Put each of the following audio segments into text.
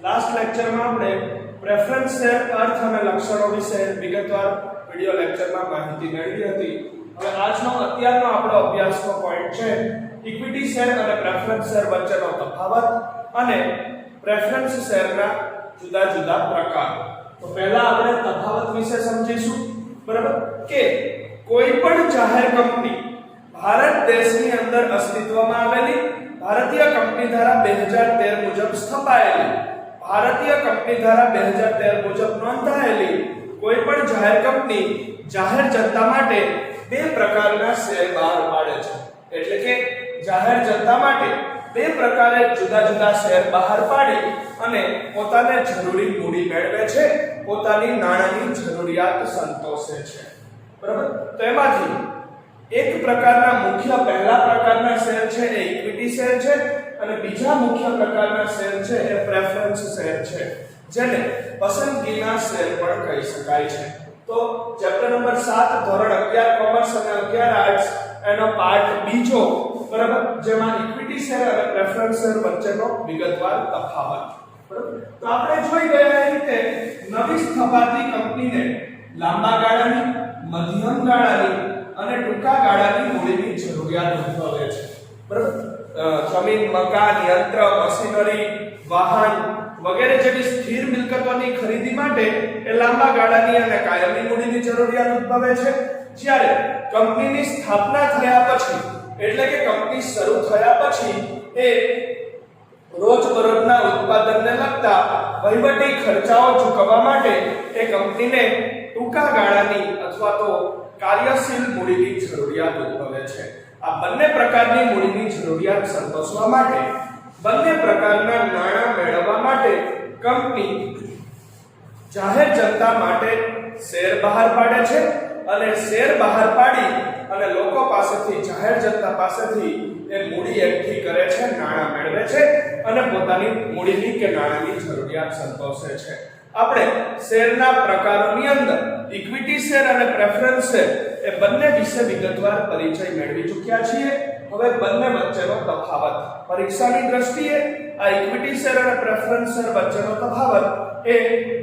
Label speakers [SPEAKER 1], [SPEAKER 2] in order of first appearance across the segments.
[SPEAKER 1] Last લેક્ચરમાં આપણે preference share અર્થ અને લક્ષણો વિશે વિગતવાર વિડિયો લેક્ચરમાં માહિતી મેળવી હતી. હવે અત્યારનો આપણો અભ્યાસનો પોઈન્ટ છે ઇક્વિટી શેર અને પ્રેફરન્સ શેર વચ્ચેનો તફાવત અને પ્રેફરન્સ શેરના જુદા જુદા પ્રકાર. તો પહેલા આપણે તફાવત વિશે સમજીશું. બરાબર કે કોઈ પણ જાહેર કંપની ભારત દેશની અંદર અસ્તિત્વમાં આવેલી ભારતીય કંપની ધારા 2013 મુજબ સ્થપાયેલી ભારતીય કંપની ધારા 2013 મુજબ નોંધાયેલી કોઈ પણ જાહેર કંપની જાહેર જનતા માટે બે પ્રકારના શેર બહાર પાડે છે. એટલે કે જાહેર જનતા માટે બે પ્રકારે જુદા જુદા શેર બહાર પાડી અને પોતાને જરૂરી મૂડી મેળવે છે, પોતાની નાણાંની જરૂરિયાત સંતોષે છે. બરાબર. તો એમાંથી એક પ્રકારના મુખ્ય પહેલા પ્રકારના શેર છે એ ઇક્વિટી શેર છે અને બીજા મુખ્ય પ્રકારના શેર છે એ પ્રેફરન્સ શેર છે, જેને પસંદગીના શેર પણ કહી શકાય છે. તો ચેપ્ટર નંબર 7 ધોરણ 11 કોમર્સ અને 11 આર્ટ્સ એનો પાર્ટ બીજો, બરાબર, જેમાં ઇક્વિટી શેર અને પ્રેફરન્સ શેર વચ્ચેનો વિગતવાર તફાવત. બરાબર. તો આપણે જોઈ ગયા એ રીતે નવી સ્થપાતી કંપનીને લાંબા ગાળાની, મધ્યમ ગાળાની અને ટૂંકા ગાળાની મૂડીની જરૂરિયાત ઉદ્ભવે છે. બરાબર. જમીન, મકાન, યંત્ર, મશીનરી, વાહન વગેરે જેવી સ્થિર મિલકતોની ખરીદી માટે એ લાંબા ગાળાની અને કાયમી મૂડીની જરૂરિયાત ઉદ્ભવે છે. જ્યારે કંપનીની સ્થાપના થયા પછી, એટલે કે કંપની શરૂ થયા પછી એ રોજબરોજના ઉત્પાદનને લગતા વહીવટી ખર્ચાઓ ચૂકવવા માટે એ કંપનીને ટૂંકા ગાળાની અથવા તો કાર્યશીલ મૂડીની જરૂરિયાત ઉદ્ભવે છે. આ બંને પ્રકારની મૂડીની જરૂરિયાત સંતોષવા માટે, બંને પ્રકારના નાણાં મેળવવા માટે કંપની જાહેર જનતા માટે શેર બહાર પાડે છે અને શેર બહાર પાડી અને લોકો પાસેથી, જાહેર જનતા પાસેથી એ મૂડી એકઠી કરે છે, નાણાં મેળવે છે અને પોતાની મૂડીની કે નાણાંની જરૂરિયાત સંતોષે છે. આપણે શેરના પ્રકારોની અંદર ઇક્વિટી શેર અને પ્રેફરન્સ શેર એ બંને વિશે વિગતવાર પરિચય મેળવી ચૂક્યા છીએ. હવે બંને વચ્ચેનો તફાવત પરીક્ષાની દ્રષ્ટિએ આ ઇક્વિટી શેર અને પ્રેફરન્સ શેર વચ્ચેનો તફાવત એ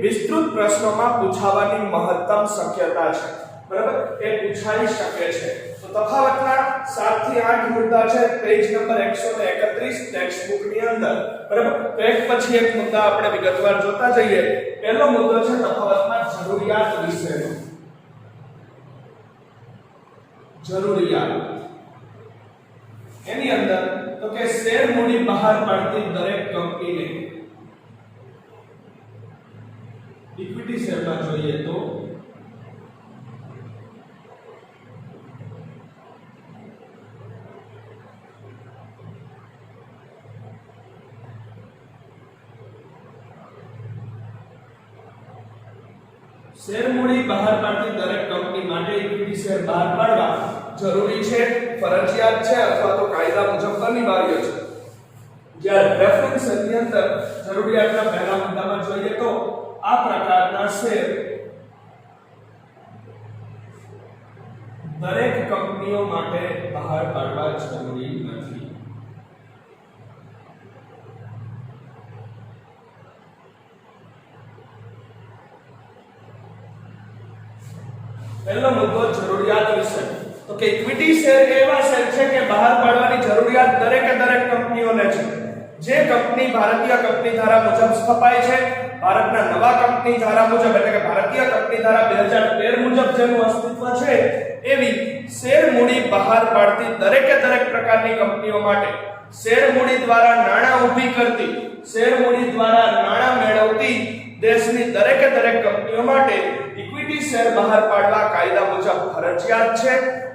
[SPEAKER 1] વિસ્તૃત પ્રશ્નોમાં પૂછાવાની મહત્તમ શક્યતા છે. બરાબર, એ પૂછાઈ શકે છે. તો તફાવતના 7 થી 8 મુદ્દા છે પેજ નંબર 131 ટેક્સ્ટ બુક ની અંદર. બરાબર. તો એક પછી એક મુદ્દા આપણે વિગતવાર જોતા જઈએ. પહેલો મુદ્દો છે તફાવતમાં જરૂરિયાત વિશેનો. જરૂરિયાત એની અંદર તો કે શેર મૂડી બહાર પાડતી દરેક કંપનીને ઇક્વિટી શેરમાં જોઈએ તો શેર મૂડી બહાર પાડતી દરેક કંપની માટે ઇક્વિટી શેર બહાર પાડવા જરૂરી છે, ફરજિયાત છે અથવા તો કાયદા મુજબ અનિવાર્ય છે. જ્યારે પ્રેફરન્સ શેરની અંદર જરૂરિયાતના પહેલા મુદ્દામાં જોઈએ તો આ પ્રકારના શેર દરેક કંપનીઓ માટે બહાર પાડવા જરૂરી નથી. પહેલો મુદ્દો જરૂરિયાત વિશે. તો કે ઇક્વિટી શેર એવા શેર છે કે બહાર પાડવાની જરૂરિયાત દરેકે દરેક કંપનીઓને છે. જે કંપની ભારતીય કંપની ધારા મુજબ સ્થપાય છે, ભારતના નવા કંપની ધારા મુજબ, એટલે કે ભારતીય કંપની ધારા 2013 મુજબ જેનું અસ્તિત્વ છે, એવી શેર મૂડી બહાર પાડતી દરેકે દરેક પ્રકારની કંપનીઓ માટે શેર મૂડી દ્વારા નાણાં ઊભી કરતી, શેર મૂડી દ્વારા નાણાં મેળવતી દેશની દરેકે દરેક કંપનીઓ માટે ઇક્વિટી શેર બહાર પાડવા કાયદા મુજબ ફરજિયાત છે,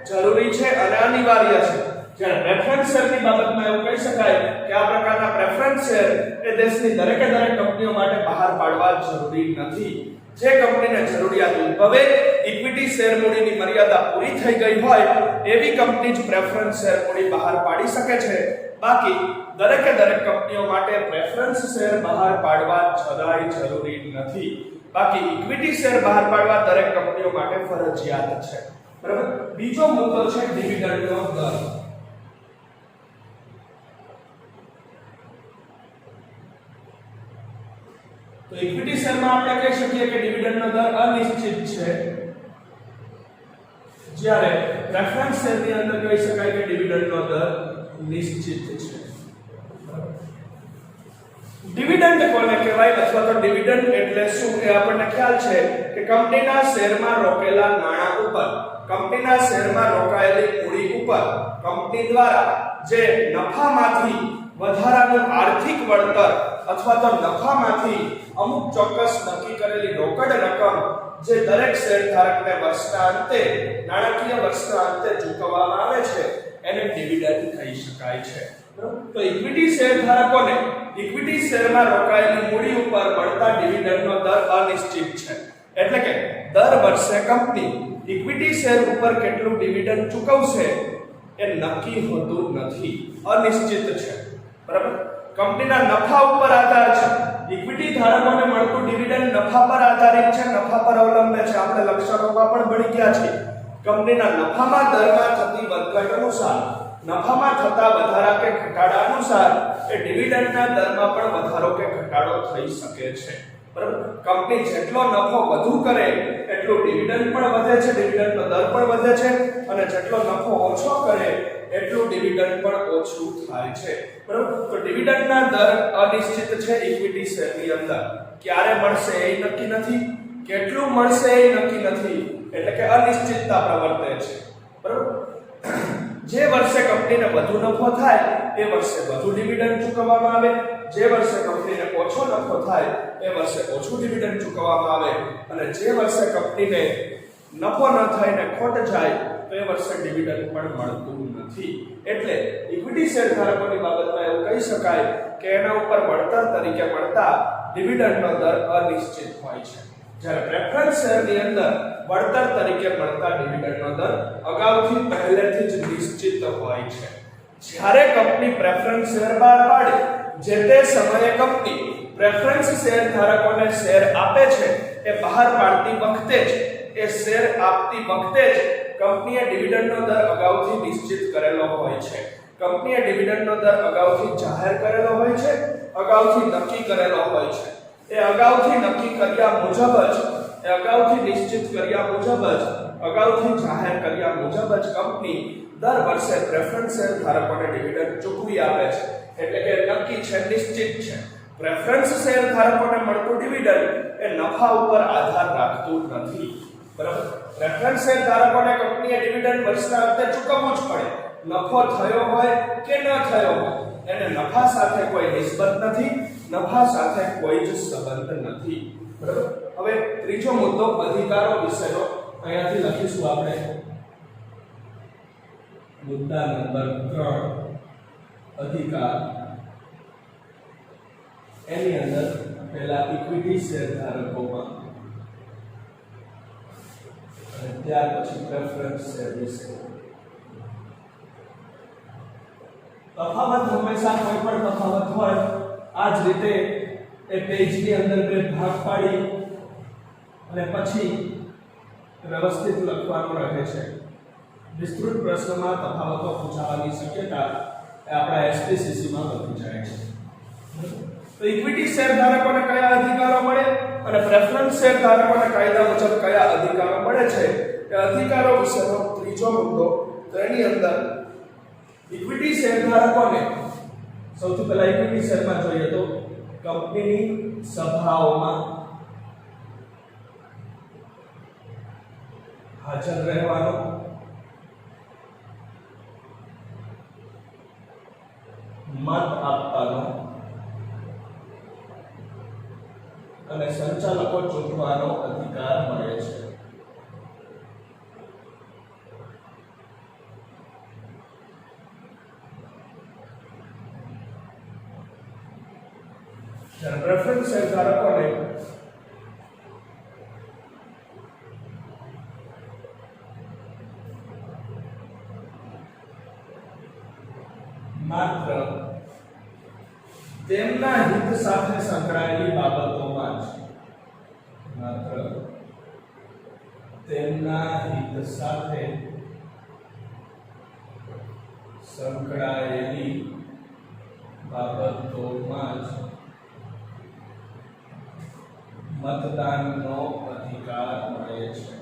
[SPEAKER 1] જરૂરી છે અને અનિવાર્ય છે. જ્યારે પ્રેફરન્સ શેરની બાબતમાં એવું કહી શકાય કે આ પ્રકારના પ્રેફરન્સ શેર એ દેશની દરેકે દરેક કંપનીઓ માટે બહાર પાડવા જરૂરી નથી. જે કંપનીને જરૂરિયાત ઉદ્ભવે, ઇક્વિટી શેર મૂડીની મર્યાદા પૂરી થઈ ગઈ હોય એવી કંપની જ પ્રેફરન્સ શેર મૂડી બહાર પાડી શકે છે. બાકી દરેકે દરેક કંપનીઓ માટે પ્રેફરન્સ શેર બહાર પાડવા જરાય જરૂરી નથી. બાકી ઇક્વિટી શેર બહાર પાડવા દરેક કંપનીઓ માટે ફરજિયાત છે. બરાબર. બીજો મુદ્દો છે ડિવિડન્ડનો દર. તો ઇક્વિટી શેરમાં આપણે કહી શકીએ કે ડિવિડન્ડનો દર અનિશ્ચિત છે, જ્યારે પ્રેફરન્સ શેરની અંદર કહી શકાય કે ડિવિડન્ડનો દર નિશ્ચિત છે. ડિવિડન્ડ કોને કહેવાય અથવા તો ડિવિડન્ડ એટલે શું એ આપણને ખ્યાલ છે કે કંપનીના શેરમાં રોકેલા નાણાં ઉપર, કંપનીના શેરમાં રોકાયેલી મૂડી ઉપર કંપની દ્વારા જે નફામાંથી વધારાનું આર્થિક વળતર અથવા તો નફામાંથી અમુક ચોક્કસ નક્કી કરેલી રોકડ રકમ જે દરેક શેરધારકને વર્ષના અંતે, નાણાકીય વર્ષના અંતે ચૂકવવામાં આવે છે એને ડિવિડન્ડ કહી શકાય છે. તો ઇક્વિટી શેરધારકોને ઇક્વિટી શેરમાં રોકાયેલી મૂડી ઉપર મળતા ડિવિડન્ડનો દર અનિશ્ચિત છે. એટલે કે દર વર્ષે કંપની ઇક્વિટી શેર ઉપર કેટલું ડિવિડન્ડ ચૂકવશે એ નક્કી હોતું નથી, અનિશ્ચિત છે. બરાબર? કંપનીના નફા ઉપર આધાર છે. ઇક્વિટી ધારકોને મળતું ડિવિડન્ડ નફા પર આધારિત છે, નફા પર અવલંબે છે. આપણે લક્ષણોમાં પણ ભણી ગયા છીએ. કંપનીના નફામાં દરમાં થતી વધઘટ અનુસાર, નફામાં થતા વધારા કે ઘટાડા અનુસાર એ ડિવિડન્ડના દરમાં પણ વધારો કે ઘટાડો થઈ શકે છે. બરાબર? કંપની જેટલો નફો વધુ કરે એટલું ડિવિડન્ડ પણ વધે છે, ડિવિડન્ડનો દર પણ વધે છે, અને જેટલો નફો ઓછો કરે એટલું ડિવિડન્ડ પણ ઓછું થાય છે. બરાબર? તો ડિવિડન્ડના દર અનિશ્ચિત છે ઇક્વિટી શેરની અંદર. ક્યારે મળશે એ નક્કી નથી, કેટલું મળશે એ નક્કી નથી, એટલે કે અનિશ્ચિતતા પ્રવર્તે છે. બરાબર? જે વર્ષે કંપનીને વધુ નફો થાય એ વર્ષે વધુ ડિવિડન્ડ ચૂકવવામાં આવે, જે વર્ષે કંપનીને ઓછો નફો થાય એ વર્ષે ઓછું ડિવિડન્ડ ચૂકવવામાં આવે, અને જે વર્ષે કંપનીને નફો ન થાય ને ખોટ જાય તો એ વર્ષે ડિવિડન્ડ પણ મળતું નથી. એટલે ઇક્વિટી શેરધારકોની બાબતમાં એવું કહી શકાય કે એના ઉપર વળતર તરીકે મળતા ડિવિડન્ડનો દર અનિશ્ચિત હોય છે, જ્યારે પ્રેફરન્સ શેરની અંદર વળતર તરીકે મળતા ડિવિડન્ડનો દર અગાઉથી પહેલેથી જ નિશ્ચિત હોય છે. જ્યારે કંપની પ્રેફરન્સ શેર બહાર પાડે, જે તે સમયે કંપની પ્રેફરન્સ શેર ધારકોને શેર આપે છે એ બહાર પાડતી વખતે જ, એ શેર આપતી વખતે જ કંપનીએ ડિવિડન્ડનો દર અગાઉથી નિશ્ચિત કરેલો હોય છે. કંપનીએ ડિવિડન્ડનો દર અગાઉથી જાહેર કરેલો હોય છે, અગાઉથી નક્કી કરેલો હોય છે. એ અગાઉથી નક્કી કર્યા મુજબ જ, એ અગાઉથી નિશ્ચિત કર્યા મુજબ જ, અગાઉથી જાહેર કર્યા મુજબ જ કંપની દર વર્ષે પ્રેફરન્સ શેર ધારકોને ડિવિડન્ડ ચૂકવી આપે છે. એટલે કે નક્કી છે, નિશ્ચિત છે. પ્રેફરન્સ શેર ધારકોને મળતું ડિવિડન્ડ એ નફા ઉપર આધાર રાખતું નથી. બરાબર? પ્રેફરન્સ શેર ધારકોને કંપનીએ ડિવિડન્ડ વર્ષના અંતે ચૂકવવું જ પડે. નફો થયો હોય કે ન થયો હોય, એને નફા સાથે કોઈ નિસ્બત નથી, નફા સાથે કોઈ જ સંબંધ નથી. બરાબર? હવે ત્રીજો મુદ્દો અધિકારો વિશેનો, અહીંયાથી લખીશું આપણે મુદ્દા નંબર 3, અધિકાર. એની અંદર પહેલા ઇક્વિટી શેર ધારકોમાં અને ત્યાર પછી પ્રેફરન્સ શેર વિશે. તફાવત હંમેશા કોઈ પણ તફાવત હોય આ જ રીતે એ પેજની અંદર બે ભાગ પાડી અને પછી વ્યવસ્થિત લખવાનું રહે છે. વિસ્તૃત પ્રશ્નમાં તફાવતો પૂછાવાની શક્યતા એ આપણા એસપીસીસી માં વધી જાય છે. તો ઇક્વિટી શેર ધારકોને કયા અધિકારો મળે અને પ્રેફરન્સ શેર ધારકોને કાયદા મુજબ કયા અધિકારો મળે છે, એ અધિકારો વિશેનો ત્રીજો મુદ્દો. તો એની અંદર ઇક્વિટી શેર ધારકોને સૌથી પહેલા ઇક્વિટી શેરમાં જોઈએ તો કંપનીની સભાઓમાં હાજર રહેવાનો, મત આપવાનો અને સંચાલકો ચૂંટવાનો અધિકાર મળે છે. જ્યારે પ્રેફરન્સ શેર ધારકોને માત્ર તેમના હિત સાથે સંકળાયેલી બાબતોમાં જ, માત્ર તેમના હિત સાથે સંકળાયેલી બાબતોમાં જ મતદાનનો અધિકાર મળે છે.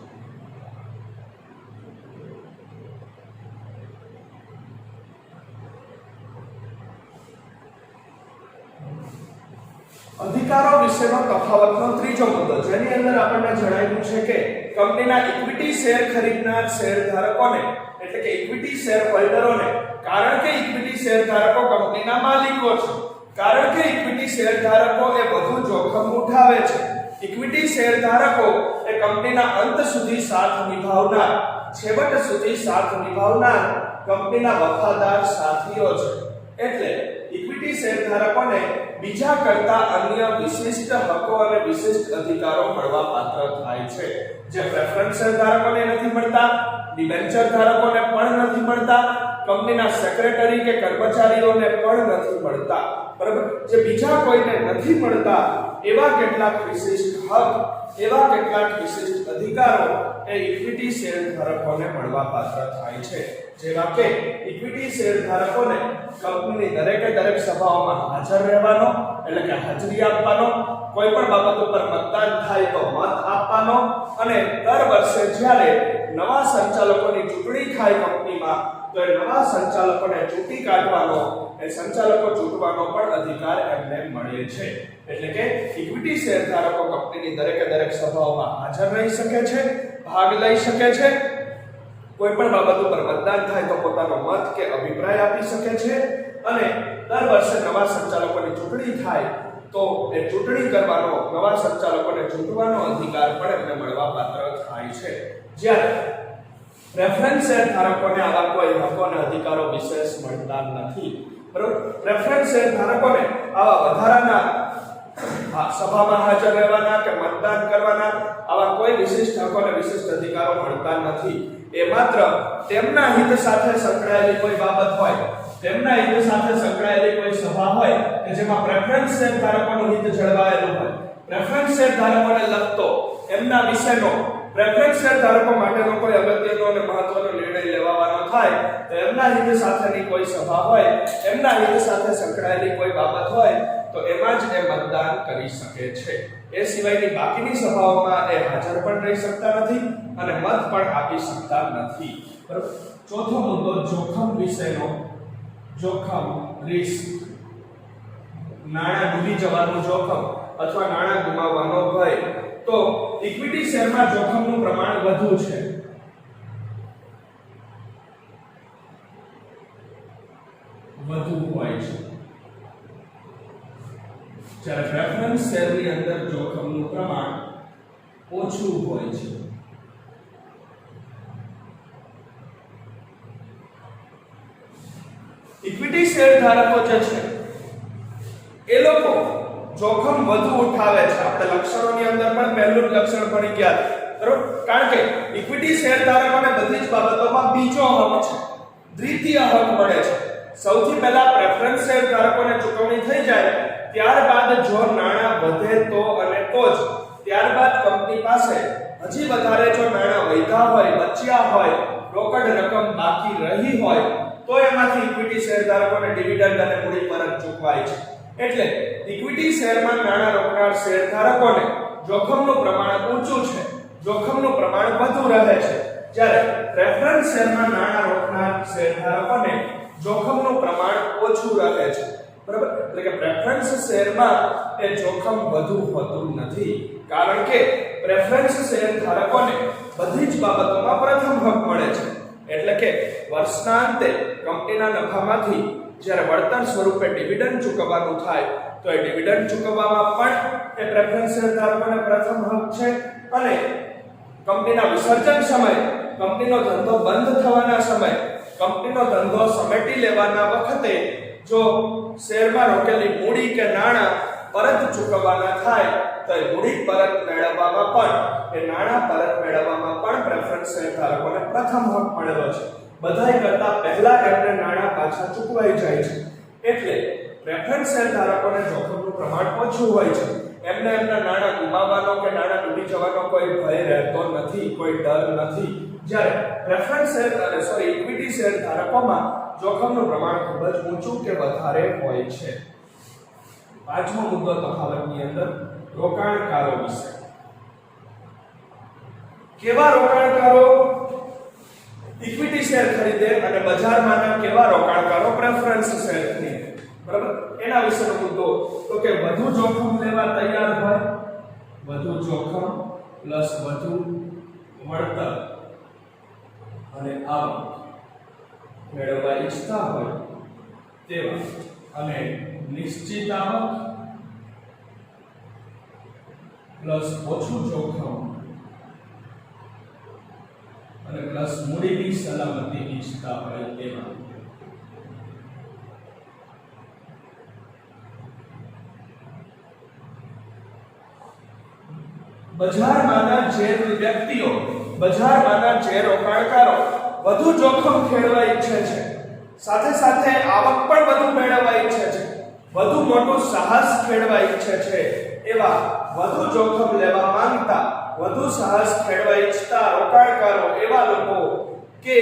[SPEAKER 1] અધિકારો વિશેનો તફાવતનો ત્રીજો મુદ્દો, જેની અંદર આપણને જણાવ્યું છે કે કંપનીના ઇક્વિટી શેર ખરીદનાર શેરધારકોને એટલે કે ઇક્વિટી શેર હોલ્ડરોને, કારણ કે ઇક્વિટી શેરધારકો કંપનીના માલિકો છે, કારણ કે ઇક્વિટી શેરધારકો એ વધુ જોખમ ઉઠાવે છે, ઇક્વિટી શેરધારકો એ કંપનીના અંત સુધી સાથ નિભાવનાર, છેવટ સુધી સાથ નિભાવનાર કંપનીના વફાદાર સાથીઓ છે. એટલે ઇક્વિટી શેરધારકોને બીજા કરતા અન્ય વિશિષ્ટ હકો અને વિશિષ્ટ અધિકારો મળવા પાત્ર થાય છે, જે પ્રેફરન્સ શેરધારકોને નથી મળતા, ડિબેન્ચર ધારકોને પણ નથી મળતા, કંપનીના સેક્રેટરી કે કર્મચારીઓને પણ નથી મળતા. બરાબર? જે બીજા કોઈને નથી મળતા એવા કેટલાક વિશિષ્ટ હક, એવા કેટલાક વિશિષ્ટ અધિકારો એ ઇક્વિટી શેરધારકોને મળવા પાત્ર થાય છે. જેવા કે ઇક્વિટી શેરધારકોને કંપનીની દરેક સભાઓમાં હાજર રહેવાનો એટલે કે હાજરી આપવાનો, કોઈ પણ બાબત ઉપર મતદાન થાય તો મત આપવાનો, અને દર વર્ષે જ્યારે નવા સંચાલકોની ચૂંટણી થાય કંપનીમાં તો એ નવા સંચાલકોને ચૂંટી કાઢવાનો, એ સંચાલકો ચૂંટવાનો પણ અધિકાર એમને મળે છે. એટલે કે ઇક્વિટી શેરધારકો કંપનીની દરેક સભાઓમાં હાજર રહી શકે છે, ભાગ લઈ શકે છે, કોઈ પણ બાબત ઉપર મતદાન થાય તો પોતાનો મત કે અભિપ્રાય આપી શકે છે, અને દર વર્ષે નવા સંચાલકોની ચૂંટણી થાય તો એ ચૂંટણી કરવાનો, નવા સંચાલકોને ચૂંટવાનો અધિકાર પણ એમને મળવા પાત્ર થાય છે. જ્યારે પ્રેફરન્સ શેરધારકોને આવા કોઈ હકો અને અધિકારો વિશેષ મળતા નથી. બરોબર? પ્રેફરન્સ શેરધારકોને આવા વધારાના સભામાં હાજર રહેવાના કે મતદાન કરવાના આવા કોઈ વિશિષ્ટ હકો અને વિશિષ્ટ અધિકારો મળતા નથી. એ માત્ર તેમના હિત સાથે સંકળાયેલી કોઈ બાબત હોય, તેમના હિત સાથે સંકળાયેલી કોઈ સભા હોય કે જેમાં પ્રેફરન્સ શેરધારકોનું હિત જળવાયેલું હોય, પ્રેફરન્સ શેરધારકોને લગતો એમના વિશેનો, પ્રેફરન્સ શેરધારકો માટેનો કોઈ અગત્યનો અને મહત્વનો નિર્ણય લેવાનો થાય તો એમના હિત સાથેની કોઈ સભા હોય, એમના હિત સાથે સંકળાયેલી કોઈ બાબત હોય તો એમાં જ એ મતદાન કરી શકે છે. એ સિવાયની બાકીની સભાઓમાં એ હાજર પણ રહી શકતા નથી અને મત પણ આપી શકતા નથી. બરાબર? ચોથો મુદ્દો જોખમ વિશેનો, જોખમ, રિસ્ક, નાણાં ડૂબી જવાનું જોખમ અથવા નાણાં ગુમાવવાનો ભય. તો ઇક્વિટી શેરમાં જોખમનું પ્રમાણ વધુ છે. વધુ હોય છે, જ્યારે પ્રેફરન્સ શેરની અંદર જોખમનું પ્રમાણ ઓછું હોય છે. ઇક્વિટી શેરધારકો જે છે એ લોકો જોખમ વધુ ઉઠાવે છે. આપણે લક્ષણોની અંદર પણ પહેલું લક્ષણ ભણી ગયા, બરોબર? કારણ કે ઇક્વિટી શેરધારકોને બધી જ બાબતોમાં બીજો હક છે, દ્વિતીય હક મળે છે. સૌથી પહેલા પ્રેફરન્સ શેરધારકોને ચૂકવણી થઈ જાય, ત્યારબાદ જો નાણાં વધે તો અને તો જ ત્યારબાદ કંપની પાસે હજી વધારે જો નાણાં વધ્યા હોય, બચ્યા હોય, રોકડ રકમ બાકી રહી હોય તો એમાંથી ઇક્વિટી શેરધારકોને ડિવિડન્ડ અને મૂડી પરત ચૂકવાય છે. એટલે ઇક્વિટી શેરમાં નાણાં રોકનાર શેરધારકોને જોખમનું પ્રમાણ ઊંચું છે, જોખમનું પ્રમાણ વધુ રહે છે, જ્યારે પ્રેફરન્સ શેરમાં નાણાં રોકનાર શેરધારકોને જોખમનું પ્રમાણ ઓછું રહે છે. બરાબર? એટલે કે પ્રેફરન્સ શેરમાં એ જોખમ વધુ હોતું નથી, કારણ કે પ્રેફરન્સ શેરધારકોને બધી જ બાબતોમાં પ્રથમ હક મળે છે. એટલે કે વર્ષના અંતે કંપનીના નફામાંથી જ્યારે વળતર સ્વરૂપે ડિવિડન્ડ ચૂકવવાનું થાય તો એ ડિવિડન્ડ ચૂકવવામાં પણ એ પ્રેફરન્સ શેરધારકોને પ્રથમ હક છે, અને કંપનીના વિસર્જન સમયે, કંપનીનો ધંધો બંધ થવાના સમયે, કંપનીનો ધંધો સમેટી લેવાના વખતે જો શેરમાં રોકેલી મૂડી કે નાણાં પરત ચૂકવવાના થાય તો એ મૂડી પરત મેળવવામાં પણ, એ નાણાં પરત મેળવવામાં પણ પ્રેફરન્સ શેરધારકોને પ્રથમ હક મળેલો છે. બધાય કરતા પહેલા એમને નાણાં પાછા ચૂકવાઈ જાય છે. એટલે પ્રેફરન્સ શેરધારકોને જોખમનું પ્રમાણ ઓછું હોય છે. એમને એમના નાણાં ગુમાવવાનો કે નાણાં ડૂબી જવાનો કોઈ ભય રહેતો નથી, કોઈ ડર નથી. જ્યારે પ્રેફરન્સ ઇક્વિટી શેરધારકોમાં જોખમનું પ્રમાણ ખૂબ જ ઊંચું કે વધારે હોય છે. પાંચમો મુદ્દો તફાવતની અંદર રોકાણકારો વિશે. કેવા રોકાણકારો ઇક્વિટી શેર ખરીદે અને બજારમાંના કેવા રોકાણકારો પ્રેફરન્સ શેર ખરીદે, બરાબર? એના વિશેનો મુદ્દો તો કે વધુ જોખમ લેવા તૈયાર હોય, વધુ જોખમ પ્લસ વધુ વળતર અને આવક મેળવવા ઈચ્છતા હોય તેવા અને નિશ્ચિત આવક પ્લસ ઓછું જોખમ અને પ્લસ મૂડીની સલામતી ઈચ્છતા હોય તેવા. બજારમાંના જે વ્યક્તિઓ, બજારમાંના જે રોકાણકારો વધુ જોખમ ખેડવા ઈચ્છે છે, સાથે સાથે આવક પણ વધુ મેળવવા ઈચ્છે છે, વધુ મોટું સાહસ ખેડવા ઈચ્છે છે, એવા વધુ જોખમ લેવા માંગતા, વધુ સાહસ ખેડવા ઈચ્છતા રોકાણકારો એવા લોકો કે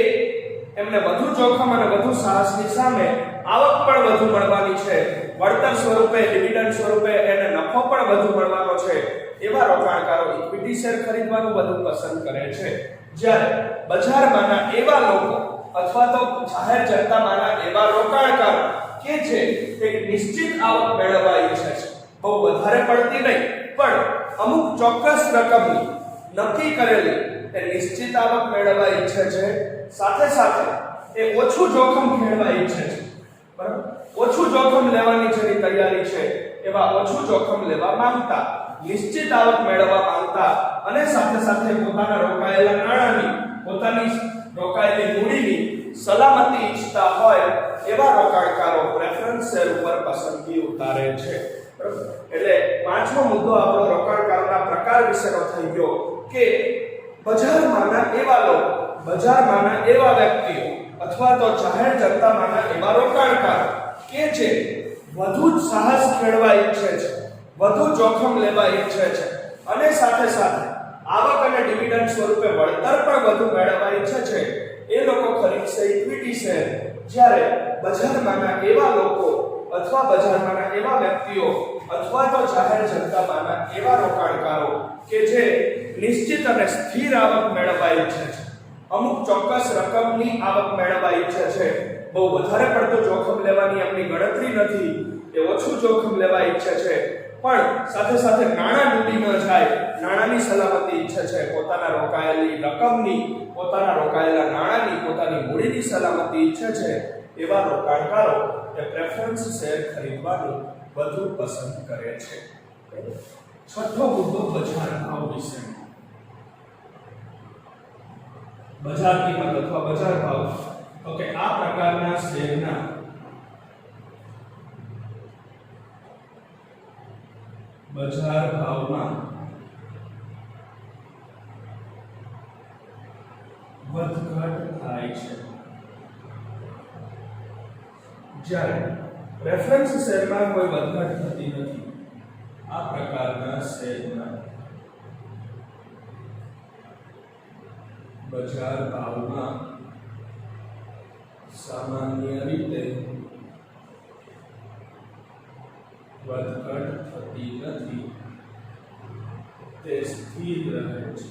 [SPEAKER 1] એમને વધુ જોખમ અને વધુ સાહસની સામે આવક પણ વધુ મળવાની છે, વળતર સ્વરૂપે, ડિવિડન્ડ સ્વરૂપે એને નફો પણ વધુ મળવાનો છે, એવા રોકાણકારો ઇક્વિટી શેર ખરીદવાનું વધુ પસંદ કરે છે. જ્યારે બજારમાંના એવા લોકો અથવા તો જાહેર જનતામાંના એવા રોકાણકારો કે જે એક નિશ્ચિત આવક મેળવવા ઈચ્છે છે, બહુ વધારે પડતી નહીં પણ અમુક ચોક્કસ રકમની નક્કી કરેલી એ નિશ્ચિત આવક મેળવવા ઈચ્છે છે, સાથે સાથે એ ઓછું જોખમ ખેડવા ઈચ્છે છે, બરાબર? ઓછું જોખમ લેવાની જેની તૈયારી છે એવા ઓછું જોખમ લેવા માંગતા, નિશ્ચિત આવક મેળવવા માંગતા અને સાથે સાથે પોતાના રોકાયેલા નાણાંની, પોતાની રોકાયેલી મૂડીની સલામતી ઈચ્છતા હોય એવા રોકાણકારો પ્રેફરન્સ શેર ઉપર પસંદગી ઉતારે છે, બરાબર? એટલે પાંચમો મુદ્દો આપણો રોકાણકારોના પ્રકાર વિશેનો થઈ ગયો કે બજારમાંના એવા લોકો, બજારમાંના એવા વ્યક્તિઓ અથવા તો જાહેર જનતામાંના એવા રોકાણકારો કે જે વધુ સાહસ ખેડવા ઈચ્છે છે, વધુ જોખમ લેવા ઈચ્છે છે અને સાથે સાથે આવક અને ડિવિડન્ડ સ્વરૂપે વળતર પણ વધુ મેળવવા ઈચ્છે છે, એ લોકો ખરીદશે ઇક્વિટી શેર. જ્યારે બજારમાંના એવા લોકો અથવા બજારમાંના એવા વ્યક્તિઓ અથવા તો જાહેર જનતામાંના એવા રોકાણકારો કે જે નિશ્ચિત અને સ્થિર આવક મેળવવા ઈચ્છે છે, અમુક ચોક્કસ રકમની આવક મેળવવા ઈચ્છે છે, બહુ વધારે પડતું જોખમ લેવાની એમની ગણતરી નથી, એ ઓછું જોખમ લેવા ઈચ્છે છે પણ સાથે સાથે નાણાં ડૂબી ન જાય, નાણાંની સલામતી ઈચ્છે છે, પોતાના રોકાયેલી રકમની, પોતાના રોકાયેલા નાણાંની, પોતાની મૂડીની સલામતી ઈચ્છે છે, એવા રોકાણકારો એ પ્રેફરન્સ શેર ખરીદવાનું વધુ પસંદ કરે છે. છઠ્ઠો મુદ્દો બજાર ભાવ વિશે. બજાર કિંમત અથવા બજાર ભાવ. ઓકે, આ પ્રકારના શેરના બજાર ભાવમાં વધઘટ થાય છે. જ્યારે રેફરન્સ શેરમાં કોઈ વધઘટ થતી નથી. આ પ્રકારના શેરના બજાર ભાવમાં સામાન્ય રીતે વધઘટ થતી નથી, તે સ્થિર રહે છે.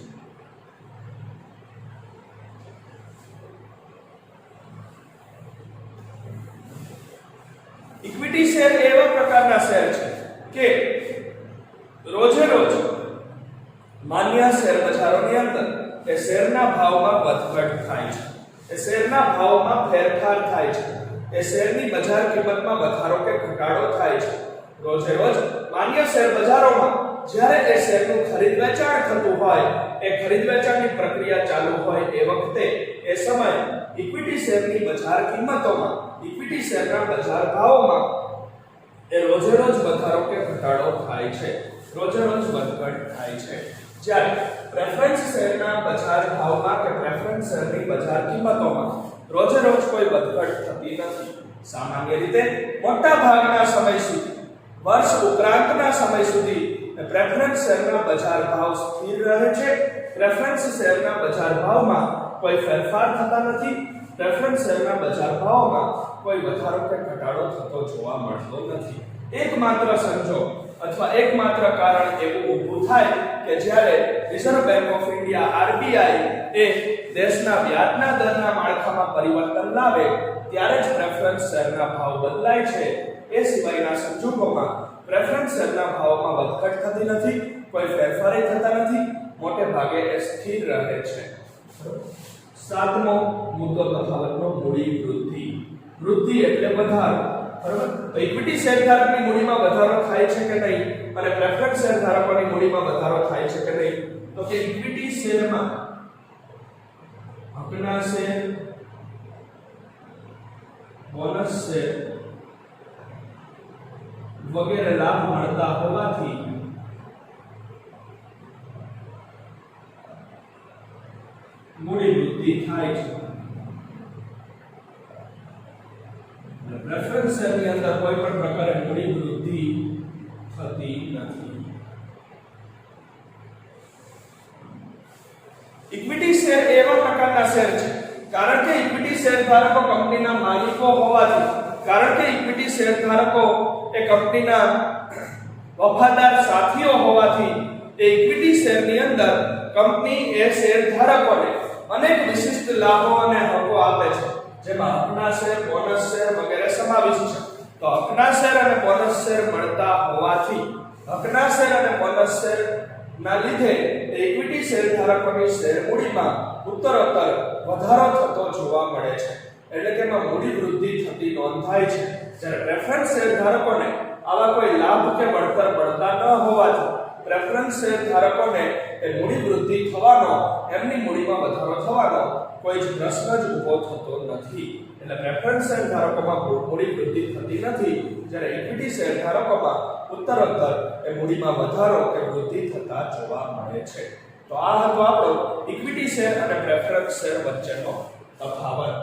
[SPEAKER 1] ઇક્વિટી શેર એવા પ્રકારના શેર છે કે રોજે રોજ માન્ય શેર બજારોની અંદર એ શેરના ભાવમાં વધઘટ થાય છે, એ શેરના ભાવમાં ફેરફાર થાય છે, એ શેરની બજાર કિંમતમાં વધારો કે ઘટાડો થાય છે. રોજે રોજ માન્ય શેર બજારોમાં જ્યારે એ શેરનું ખરીદ વેચાણ થતું હોય, એ ખરીદ વેચાણની પ્રક્રિયા ચાલુ હોય એ વખતે એ સમય ઇક્વિટી શેરની બજાર કિંમતોમાં, ઇક્વિટી શેરના બજાર ભાવોમાં એ રોજે રોજ વધારો કે ઘટાડો થાય છે, રોજે રોજ વધઘટ થાય છે. જ્યારે પ્રેફરન્સ શેરના બજાર ભાવમાં કે પ્રેફરન્સ શેરની બજાર કિંમતોમાં રોજે રોજ કોઈ વધઘટ થતી નથી. સામાન્ય રીતે મોટા ભાગના સમય સુધી, વર્ષ ઉપરાંતના સમય સુધી પ્રેફરન્સ શેરના બજાર ભાવ સ્થિર રહે છે. પ્રેફરન્સ શેરના બજાર ભાવમાં કોઈ ફેરફાર થતા નથી. પ્રેફરન્સ શેરના બજાર ભાવમાં કોઈ વધારો કે ઘટાડો થતો જોવા મળતો નથી. એકમાત્ર સંજોગ અથવા એકમાત્ર કારણ એવું ઊભું થાય કે જ્યારે reserve bank of India RBI એ દેશના વ્યાજના દરના માળખામાં પરિવર્તન લાવે ત્યારે જ પ્રેફરન્સ શેરના ભાવ બદલાય છે. એ સિવાયના સંજોગોમાં પ્રેફરન્સ શેરના ભાવમાં વધઘટ થતી નથી, કોઈ ફેરફાર થતા નથી, મોટે ભાગે એ સ્થિર રહે છે. સાતમો મુદ્દો તફાવતનો મૂડી વૃદ્ધિ. વૃદ્ધિ એટલે વધારો, બરાબર? તો ઇક્વિટી શેરધારકની મૂડીમાં વધારો થાય છે કે નહીં અને પ્રેફરન્સ શેરધારકોની મૂડીમાં વધારો થાય છે કે નહીં? તો કે ઇક્વિટી શેરમાં હકના શેર, બોનસ શેર વગેરે લાભ મળતા હોવાથી મૂડી વૃદ્ધિ થાય છે. પ્રેફરન્સ શેરની અંદર કોઈ પણ પ્રકારે મૂડી વૃદ્ધિ થતી નથી. ઇક્વિટી શેર એવા પ્રકારના શેર છે કારણ કે ઇક્વિટી શેરધારકો કંપનીના માલિકો હોવાથી, કારણ કે ઇક્વિટી શેરધારકો એ કંપનીના વફાદાર સાથીઓ હોવાથી એ ઇક્વિટી શેરની અંદર કંપની એ શેરધારકોને અનેક વિશિષ્ટ લાભો અને હકો આપે છે, જેમાં હકના શેર, બોનસ શેર વગેરે સમાવિષ્ટ છે. તો હકના શેર અને બોનસ શેર મળતા હોવાથી હકના શેર અને બોનસ શેર ના લીધે ઇક્વિટી શેરધારકોની શેર મૂડીમાં ઉત્તરોત્તર વધારો થતો જોવા મળે છે. એટલે કે એમાં મૂડી વૃદ્ધિ થતી નોંધાય છે. જ્યારે પ્રેફરન્સ શેરધારકોને આવા કોઈ લાભ કે વળતર મળતા ન હોવાથી પ્રેફરન્સ શેરધારકોને એ મૂડી વૃદ્ધિ થવાનો, એમની મૂડીમાં વધારો થવાનો કોઈ જ પ્રશ્ન જ ઊભો થતો નથી. એટલે પ્રેફરન્સ શેરધારકોમાં મૂડી વૃદ્ધિ થતી નથી, જ્યારે ઇક્વિટી શેરધારકોમાં ઉત્તરોત્તર એ મૂડીમાં વધારો કે વૃદ્ધિ થતા જોવા મળે છે. તો આ હતો આપણો ઇક્વિટી શેર અને પ્રેફરન્સ શેર વચ્ચેનો તફાવત,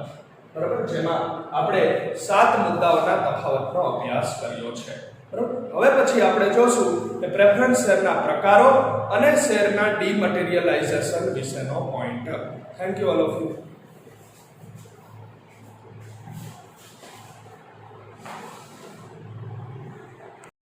[SPEAKER 1] બરાબર? જેમાં આપણે 7 મુદ્દાઓના તફાવતનો અભ્યાસ કર્યો છે, બરાબર? હવે પછી આપણે જોશું કે પ્રેફરન્સ શેરના પ્રકારો અને શેરના ડીમટીરીયલાઇઝેશન વિશેનો point. Thank you all of you.